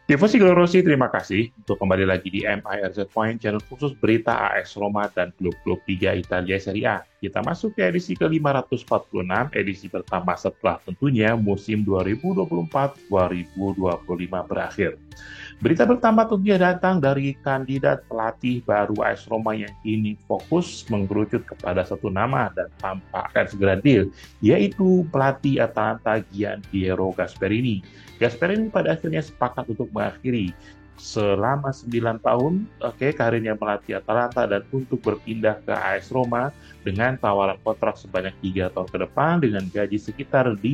Tifosi Gloriosi, terima kasih untuk kembali lagi di MIRZ Point, channel khusus berita AS Roma dan klub-klub Liga Italia Serie A. Kita masuk ke edisi ke-546, edisi pertama setelah tentunya musim 2024-2025 berakhir. Berita pertama tentunya datang dari kandidat pelatih baru AS Roma yang kini fokus mengerucut kepada satu nama dan tampak akan segera deal, yaitu pelatih Atalanta Gian Piero Gasperini. Gasperini pada akhirnya sepakat untuk mengakhiri selama 9 tahun karirnya melatih Atalanta dan untuk berpindah ke AS Roma dengan tawaran kontrak sebanyak 3 tahun ke depan dengan gaji sekitar 5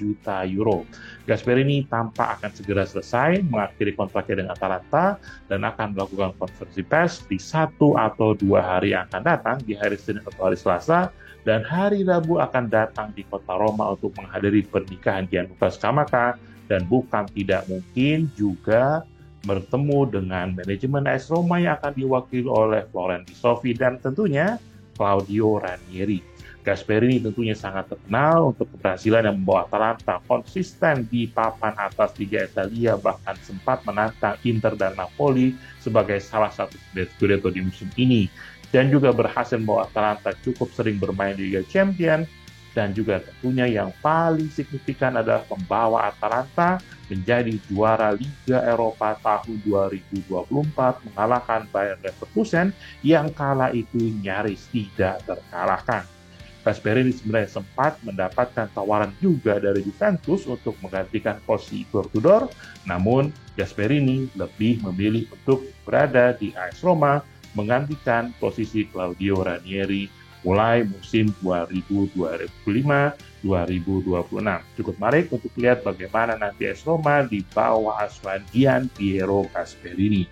juta euro. Gasperini tampak akan segera selesai mengakhiri kontraknya dengan Atalanta dan akan melakukan konferensi pers di 1 atau 2 hari yang akan datang, di hari Senin atau hari Selasa, dan hari Rabu akan datang di kota Roma untuk menghadiri pernikahan Gianluca Scamacca, dan bukan tidak mungkin juga bertemu dengan manajemen AS Roma yang akan diwakili oleh Florentino Sofi dan tentunya Claudio Ranieri. Gasperini tentunya sangat terkenal untuk keberhasilan yang membawa Atalanta konsisten di papan atas Liga Italia, bahkan sempat menantang Inter dan Napoli sebagai salah satu Scudetto di musim ini, dan juga berhasil membawa Atalanta cukup sering bermain di Liga Champions, dan juga tentunya yang paling signifikan adalah membawa Atalanta menjadi juara Liga Eropa tahun 2024 mengalahkan Bayer Leverkusen yang kala itu nyaris tidak terkalahkan. Gasperini sebenarnya sempat mendapatkan tawaran juga dari Juventus untuk menggantikan posisi Igor Tudor, namun Gasperini lebih memilih untuk berada di AS Roma menggantikan posisi Claudio Ranieri mulai musim 2025-2026. Cukup menarik untuk lihat bagaimana nanti AS Roma di bawah asuhan Gian Piero Gasperini.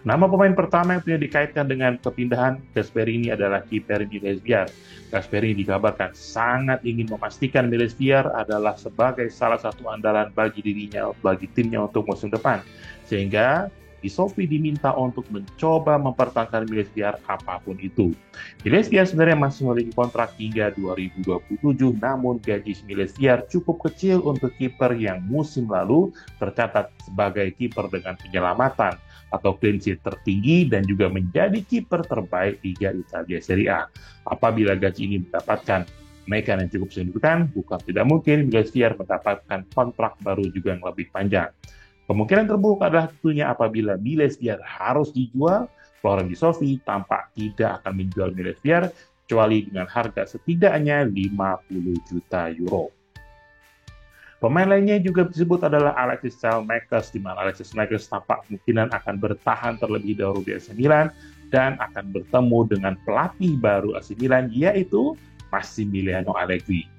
Nama pemain pertama yang dikaitkan dengan kepindahan Gasperini adalah kiper Miles Viar. Gasperini dikabarkan sangat ingin memastikan Miles Viar adalah sebagai salah satu andalan bagi dirinya, bagi timnya untuk musim depan. Sehingga Sofi diminta untuk mencoba mempertahankan Miles Viar apapun itu. Miles Viar sebenarnya masih memiliki kontrak hingga 2027, namun gaji Miles Viar cukup kecil untuk kiper yang musim lalu tercatat sebagai kiper dengan penyelamatan atau clean sheet tertinggi dan juga menjadi kiper terbaik Liga Italia Serie A. Apabila gaji ini mendapatkan kenaikan yang cukup signifikan, bukan tidak mungkin Miles Viar mendapatkan kontrak baru juga yang lebih panjang. Kemungkinan terburuk adalah tentunya apabila Miles Viar harus dijual, Florentino Sofi tampak tidak akan menjual Miles Viar kecuali dengan harga setidaknya 50 juta euro. Pemain lainnya juga disebut adalah Alexis Saelemaekers, di mana Alexis Saelemaekers tampak kemungkinan akan bertahan terlebih dahulu di AC Milan dan akan bertemu dengan pelatih baru AC Milan, yaitu Massimiliano Allegri.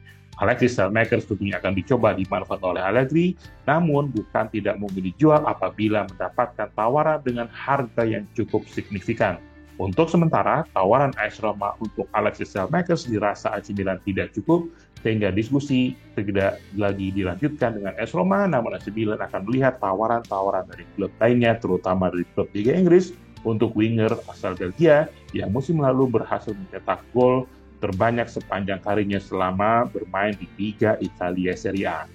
Alexis Saelemaekers tentunya akan dicoba dimanfaatkan oleh Allegri, namun bukan tidak mungkin dijual apabila mendapatkan tawaran dengan harga yang cukup signifikan. Untuk sementara, tawaran AS Roma untuk Alexis Saelemaekers dirasa AC Milan tidak cukup, sehingga diskusi tidak lagi dilanjutkan dengan AS Roma, namun AC Milan akan melihat tawaran-tawaran dari klub lainnya, terutama dari klub Liga Inggris, untuk winger asal Belgia yang musim lalu berhasil mencetak gol terbanyak sepanjang karirnya selama bermain di Liga Italia Serie A.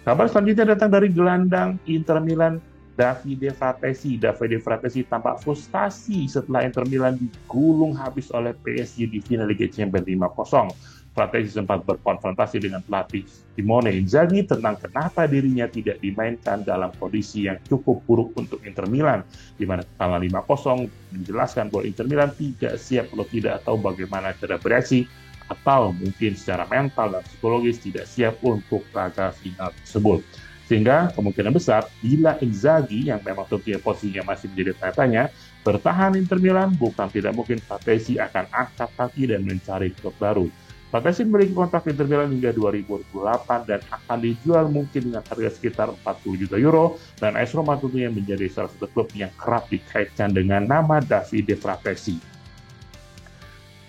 Kabar selanjutnya datang dari gelandang Inter Milan, Davide Fratesi. Davide Fratesi tampak frustasi setelah Inter Milan digulung habis oleh PSG di final Liga Champions 5-0. Fratesi sempat berkonfrontasi dengan pelatih Simone Inzaghi tentang kenapa dirinya tidak dimainkan dalam kondisi yang cukup buruk untuk Inter Milan, di mana kalah 5-0 menjelaskan bahwa Inter Milan tidak siap atau tidak tahu bagaimana cara bereaksi, atau mungkin secara mental dan psikologis tidak siap untuk laga final tersebut. Sehingga kemungkinan besar bila Inzaghi yang memang tentunya posisinya masih menjadi tanya-tanya bertahan Inter Milan, bukan tidak mungkin Fratesi akan angkat kaki dan mencari klub baru. Fratesi memiliki kontrak Inter Milan hingga 2028 dan akan dijual mungkin dengan harga sekitar 40 juta euro, dan AS Roma tentunya menjadi salah satu klub yang kerap dikaitkan dengan nama Davide Fratesi.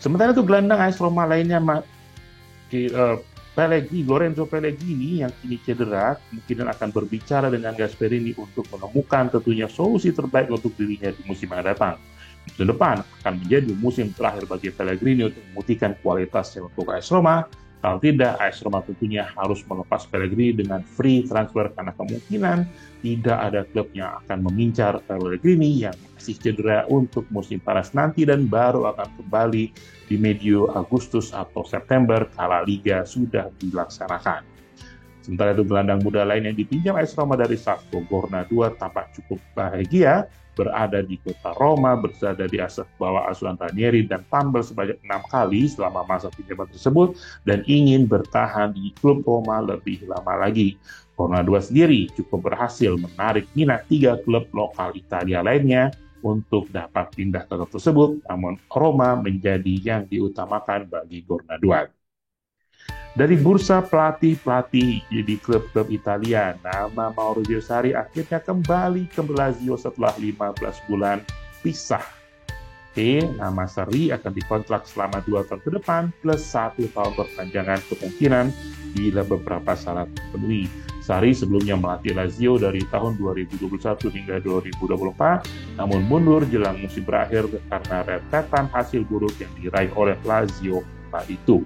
Sementara itu gelandang AS Roma lainnya Lorenzo Pellegrini yang kini cedera kemungkinan akan berbicara dengan Gasperini untuk menemukan tentunya solusi terbaik untuk dirinya di musim yang datang. Musim depan akan menjadi musim terakhir bagi Pellegrini untuk membuktikan kualitasnya untuk AS Roma, Kalau tidak, AS Roma tentunya harus melepas Pellegrini dengan free transfer karena kemungkinan tidak ada klub yang akan mengincar Pellegrini yang masih cedera untuk musim panas nanti dan baru akan kembali di medio Agustus atau September kala Liga sudah dilaksanakan. Sementara itu gelandang muda lain yang dipinjam AS Roma dari Sassuolo, Gorna II, tampak cukup bahagia berada di kota Roma, berada di bawah asuhan Ranieri dan tampil sebanyak 6 kali selama masa pinjaman tersebut dan ingin bertahan di klub Roma lebih lama lagi. Gorna II sendiri cukup berhasil menarik minat 3 klub lokal Italia lainnya untuk dapat pindah ke klub tersebut, namun Roma menjadi yang diutamakan bagi Gorna II. Dari bursa pelatih-pelatih di klub-klub Italia, nama Maurizio Sarri akhirnya kembali ke Lazio setelah 15 bulan pisah. Nama Sarri akan dikontrak selama 2 tahun ke depan plus 1 tahun perpanjangan kemungkinan bila beberapa syarat terpenuhi. Sarri sebelumnya melatih Lazio dari tahun 2021 hingga 2024, namun mundur jelang musim berakhir karena rentetan hasil buruk yang diraih oleh Lazio pada itu.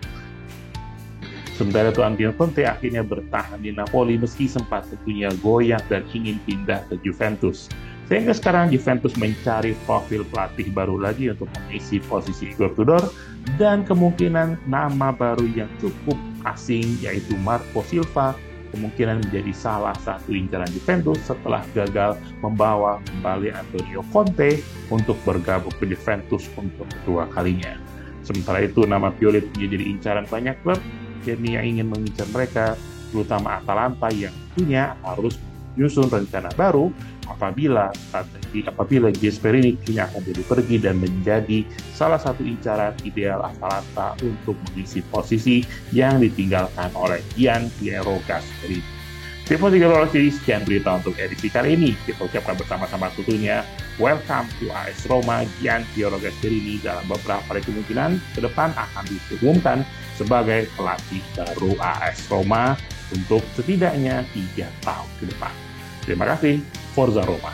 Sementara itu Antonio Conte akhirnya bertahan di Napoli meski sempat tentunya goyang dan ingin pindah ke Juventus. Sehingga sekarang Juventus mencari profil pelatih baru lagi untuk mengisi posisi Igor Tudor dan kemungkinan nama baru yang cukup asing yaitu Marco Silva kemungkinan menjadi salah satu incaran Juventus setelah gagal membawa kembali Antonio Conte untuk bergabung ke Juventus untuk kedua kalinya. Sementara itu nama Pioli menjadi incaran banyak klub yang ingin mengincar mereka, terutama Atalanta yang tentunya harus menyusun rencana baru apabila Gasperini kini akan jadi pergi dan menjadi salah satu incaran ideal Atalanta untuk mengisi posisi yang ditinggalkan oleh Gianpiero Gasperini. Tipe 3 sekian berita untuk edisi kali ini. Kita ucapkan bersama-sama tentunya welcome to AS Roma. Gianpiero Gasperini dalam beberapa hari kemungkinan ke depan akan diumumkan sebagai pelatih baru AS Roma untuk setidaknya 3 tahun ke depan. Terima kasih, Forza Roma.